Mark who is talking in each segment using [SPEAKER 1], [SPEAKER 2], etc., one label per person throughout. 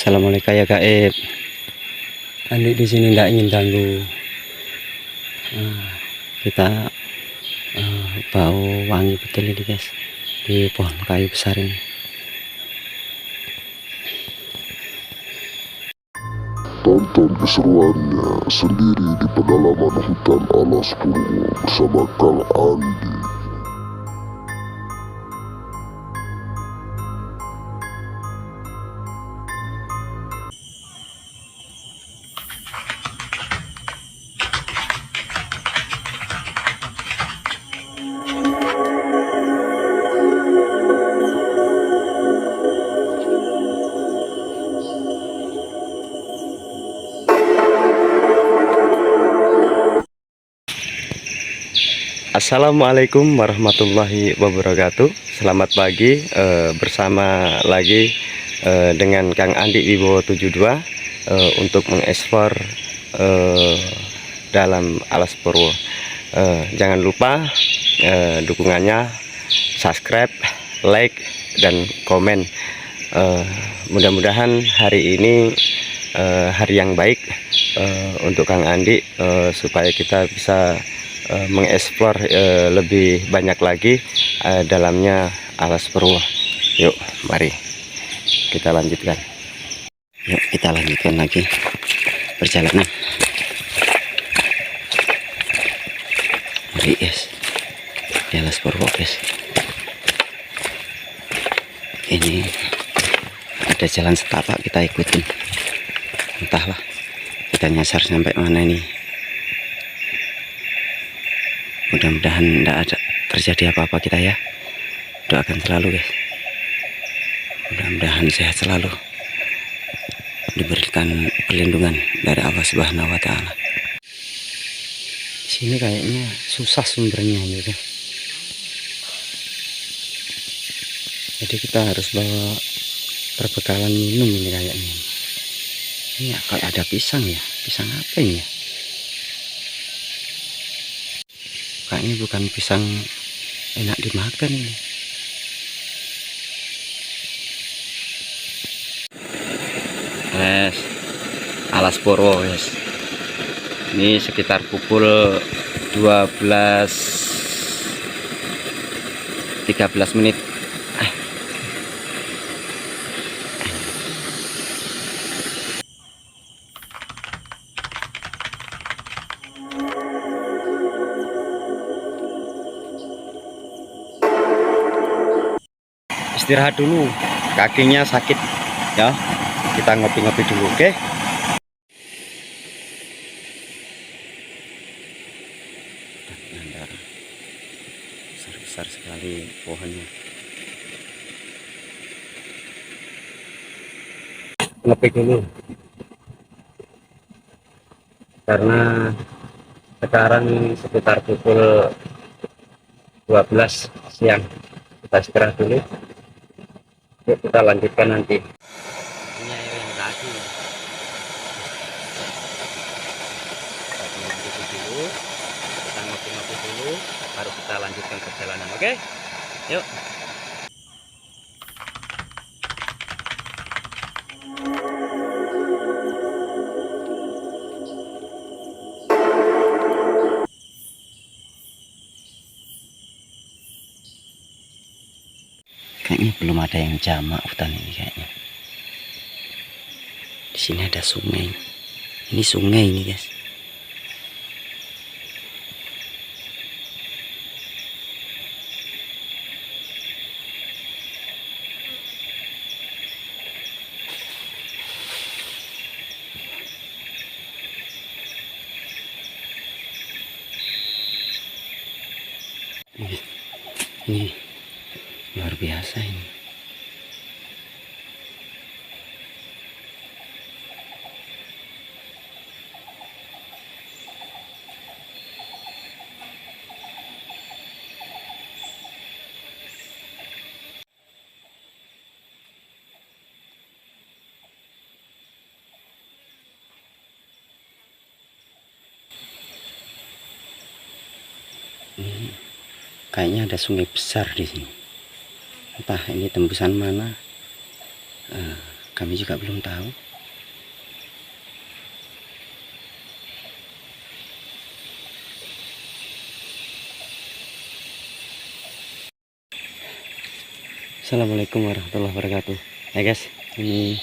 [SPEAKER 1] Assalamualaikum ya gaib. Andi di sini tidak ingin ganggu. Kita bau wangi betul ini guys di pohon kayu besar ini.
[SPEAKER 2] Tonton keseruannya sendiri di pedalaman hutan Alas Purwo bersama Kang Andi.
[SPEAKER 1] Assalamualaikum warahmatullahi wabarakatuh. Selamat pagi, bersama lagi dengan Kang Andi Wibowo 72 untuk mengeksplor dalam Alas Purwo. Jangan lupa dukungannya, subscribe, like, dan komen. Mudah-mudahan hari ini hari yang baik untuk Kang Andi, supaya kita bisa mengeksplor lebih banyak lagi dalamnya Alas Purwo. Yuk, mari kita lanjutkan. Yuk kita lanjutkan lagi perjalanan. Mari guys, di Alas Purwo guys. Ini ada jalan setapak, kita ikutin. Entahlah kita nyasar sampai mana ini. Mudah-mudahan tidak ada terjadi apa-apa kita ya. Doakan selalu guys. Mudah-mudahan sehat selalu, diberikan perlindungan dari Allah Subhanahu wa Ta'ala. Sini kayaknya susah sumbernya gitu. Jadi kita harus bawa perbekalan minum ini kayaknya. Ini kalau ada pisang ya. Pisang apa ini ya? Kayaknya bukan pisang enak dimakan ini. Guys, Alas Purwo guys. Ini sekitar pukul 12.13 menit. Istirahat dulu, kakinya sakit ya. Kita ngopi-ngopi dulu, oke? Besar-besar sekali pohonnya. Ngopi dulu karena sekarang sekitar pukul 12 siang. Kita istirahat dulu. Yuk kita lanjutkan nanti. Ini air yang tadi. Kita ngopi-ngopi dulu, baru kita lanjutkan perjalanan. Oke? Yuk. Kayaknya belum ada yang jamak hutan ini kayaknya. Di sini ada sungai. Ini sungai ini guys. Ini luar biasa ini. Ini kayaknya ada sungai besar di sini. Entah ini tembusan mana.
[SPEAKER 3] Kami juga belum tahu. Assalamualaikum warahmatullahi wabarakatuh. Ya guys, ini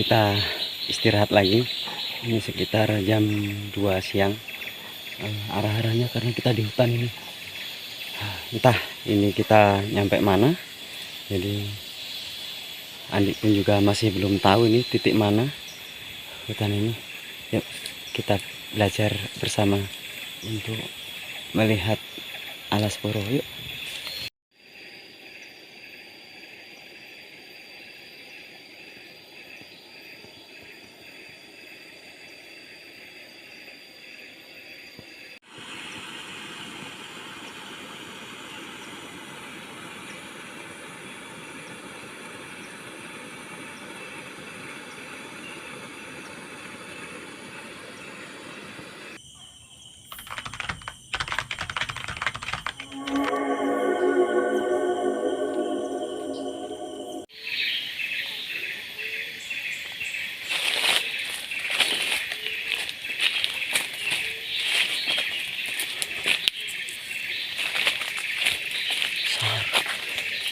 [SPEAKER 3] kita istirahat lagi. Ini sekitar jam 2 siang. Arah-arahnya karena kita di hutan ini. Entah ini kita nyampe mana. Jadi Andi pun juga masih belum tahu ini titik mana hutan ini. Yuk kita belajar bersama untuk melihat alas poro. Yuk.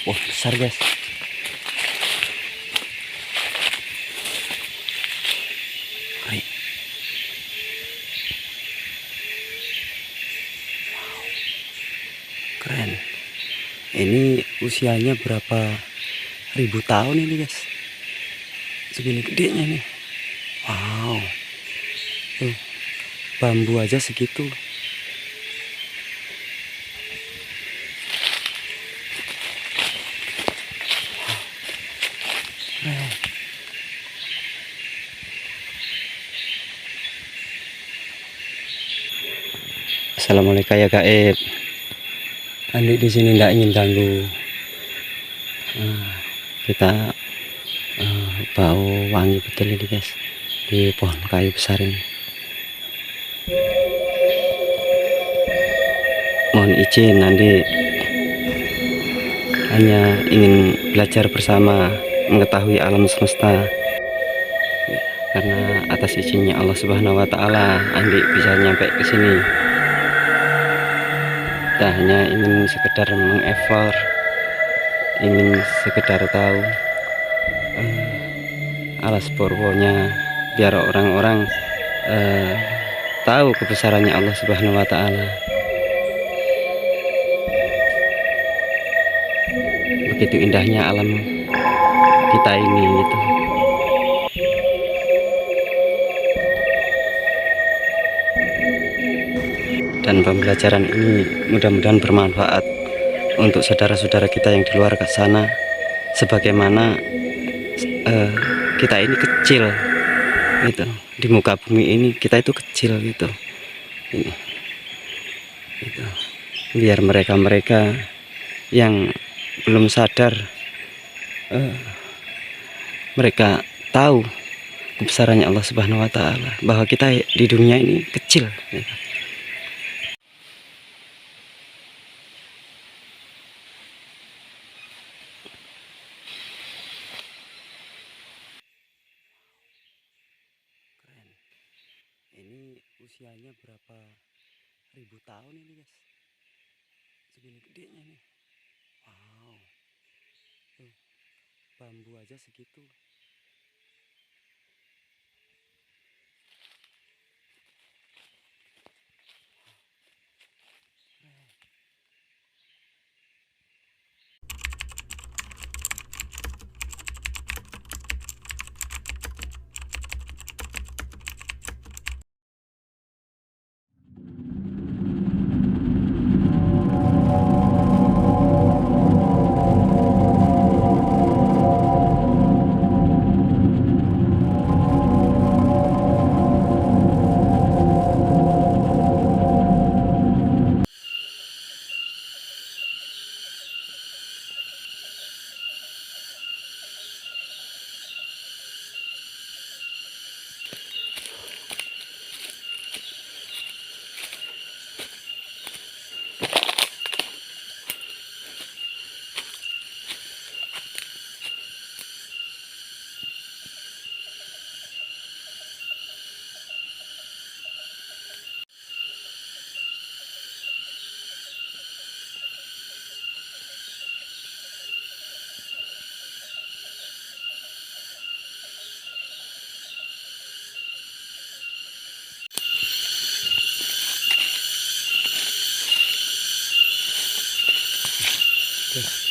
[SPEAKER 3] Wah, besar guys. Hai. Keren. Ini usianya berapa ribu tahun ini guys? Segini gedenya nih. Wow. Tuh, bambu aja segitu. Assalamualaikum ya gaib. Andi di sini tidak ingin ganggu. Kita bau wangi betul ini guys di pohon kayu besar ini. Mohon izin, Andi hanya ingin belajar bersama mengetahui alam semesta. Karena atas izinnya Allah Subhanahu wa taala Andi bisa nyampe ke sini. Kita hanya ingin sekedar mengeksplor, ingin sekedar tahu alas purwonya, biar orang-orang tahu kebesarannya Allah Subhanahu wa taala. Begitu indahnya alam kita ini gitu. Dan pembelajaran ini mudah-mudahan bermanfaat untuk saudara-saudara kita yang di luar ke sana, sebagaimana kita ini kecil gitu di muka bumi ini, kita itu kecil gitu ini gitu. Biar mereka yang belum sadar mereka tahu kebesarannya Allah Subhanahu wa taala, bahwa kita di dunia ini kecil gitu. Ini usianya berapa ribu tahun ini guys? Segini gedenya nih. Wow. Tuh, bambu aja segitu.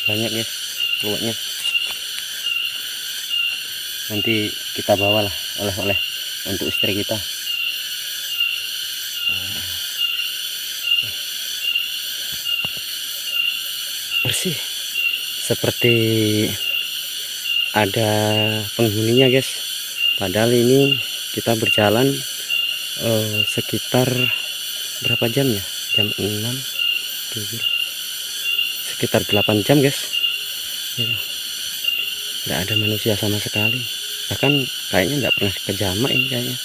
[SPEAKER 3] Banyak ya keluarnya. Nanti kita bawalah oleh-oleh untuk istri kita. Bersih seperti ada penghuninya guys, padahal ini kita berjalan sekitar berapa jam ya, jam 6 7, sekitar 8 jam guys ya. Nggak ada manusia sama sekali, bahkan kayaknya nggak pernah kejamak ini kayaknya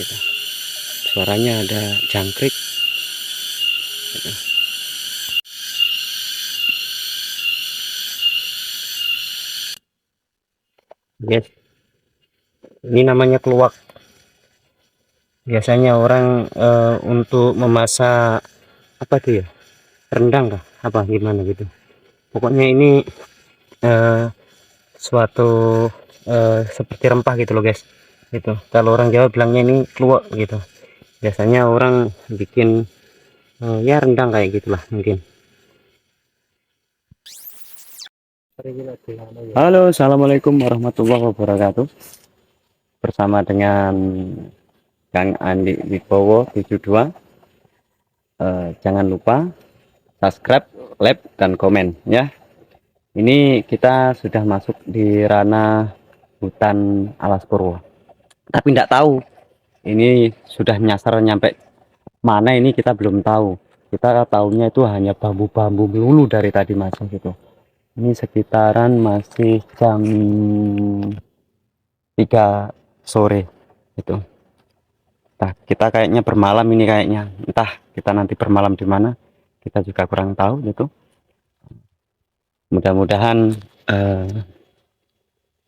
[SPEAKER 3] gitu. Suaranya ada jangkrik gitu. Guys, ini namanya keluak. Biasanya orang untuk memasak apa tuh ya, rendang kah apa gimana gitu, pokoknya ini suatu seperti rempah gitu loh guys. Itu kalau orang Jawa bilangnya ini keluak gitu. Biasanya orang bikin ya rendang kayak gitulah mungkin. Halo, assalamualaikum warahmatullahi wabarakatuh. Bersama dengan Kang Andi Wibowo 72. Jangan lupa subscribe, like, dan komen ya. Ini kita sudah masuk di ranah hutan Alas Purwo, tapi tidak tahu ini sudah nyasar nyampe mana, ini kita belum tahu. Kita tahunya itu hanya bambu-bambu melulu dari tadi masuk gitu. Ini sekitaran masih jam 3 sore itu. Nah, kita kayaknya bermalam ini kayaknya. Entah kita nanti bermalam di mana, kita juga kurang tahu gitu. Mudah-mudahan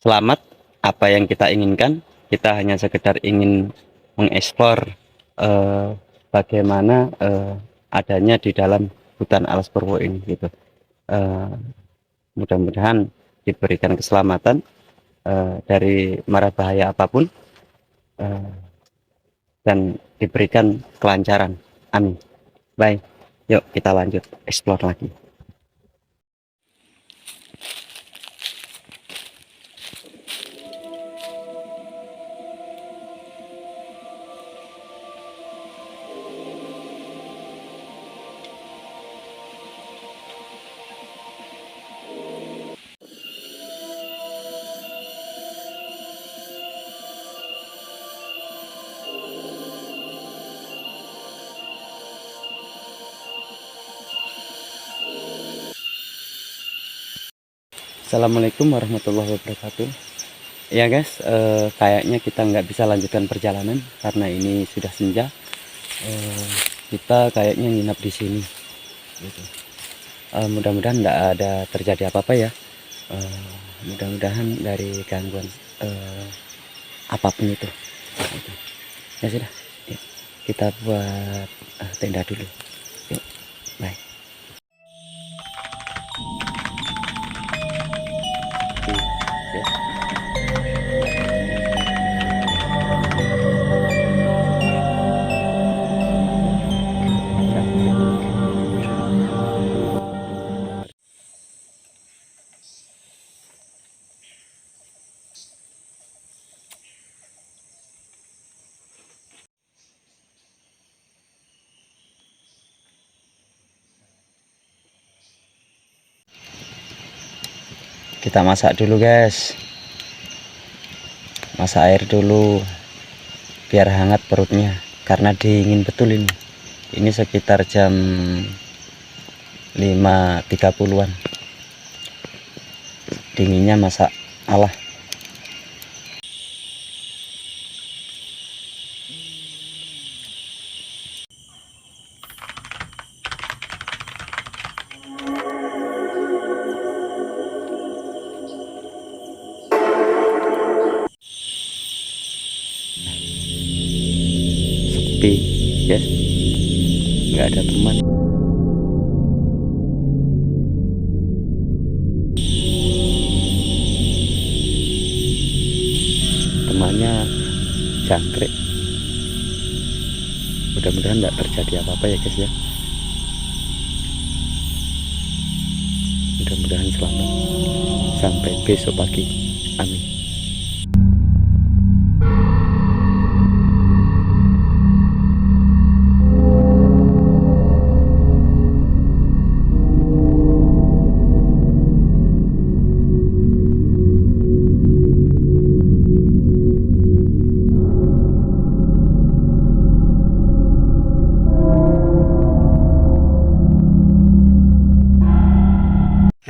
[SPEAKER 3] selamat apa yang kita inginkan. Kita hanya sekedar ingin mengeksplor bagaimana adanya di dalam hutan Alas Purwo ini gitu. Mudah-mudahan diberikan keselamatan dari mara bahaya apapun dan diberikan kelancaran. Amin. Baik, yuk kita lanjut explore lagi. Assalamualaikum warahmatullahi wabarakatuh. Ya guys, kayaknya kita nggak bisa lanjutkan perjalanan karena ini sudah senja. Kita kayaknya nginap di sini gitu. Mudah-mudahan nggak ada terjadi apa-apa ya. Mudah-mudahan dari gangguan apapun itu gitu. Ya sudah, yuk, kita buat tenda dulu. Yuk, bye. Kita masak dulu guys, masak air dulu biar hangat perutnya karena dingin betul ini sekitar jam 5.30-an, dinginnya masak Allah. Sepi ya, nggak ada teman. Temannya jangkrik. Mudah-mudahan nggak terjadi apa-apa ya guys ya. mudah-mudahan selamat sampai besok pagi. Amin.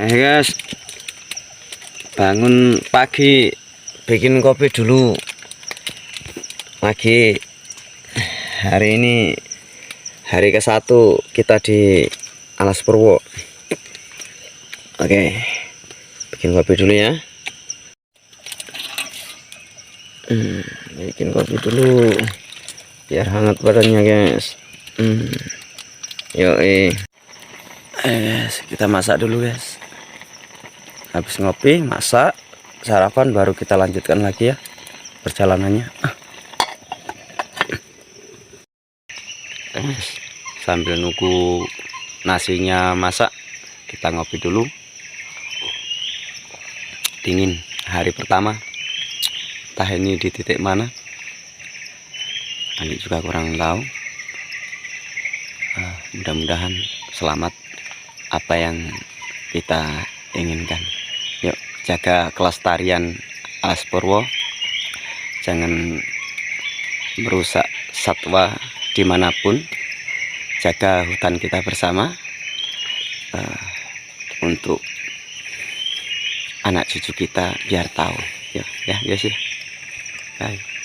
[SPEAKER 3] Guys, bangun pagi bikin kopi dulu pagi. Hari ini hari ke-1 kita di Alas Purwo. Oke, bikin kopi dulu ya. Bikin kopi dulu biar hangat badannya guys. Yoi. Guys, kita masak dulu guys. Habis ngopi, masak, sarapan, baru kita lanjutkan lagi ya perjalanannya. Sambil nunggu nasinya masak, kita ngopi dulu. Dingin hari pertama, entah ini di titik mana, Andi juga kurang tahu. Mudah-mudahan selamat apa yang kita inginkan. Yuk, jaga kelestarian Alas Purwo, jangan merusak satwa dimanapun, jaga hutan kita bersama untuk anak cucu kita biar tahu. Yuk ya guys ya. Bye.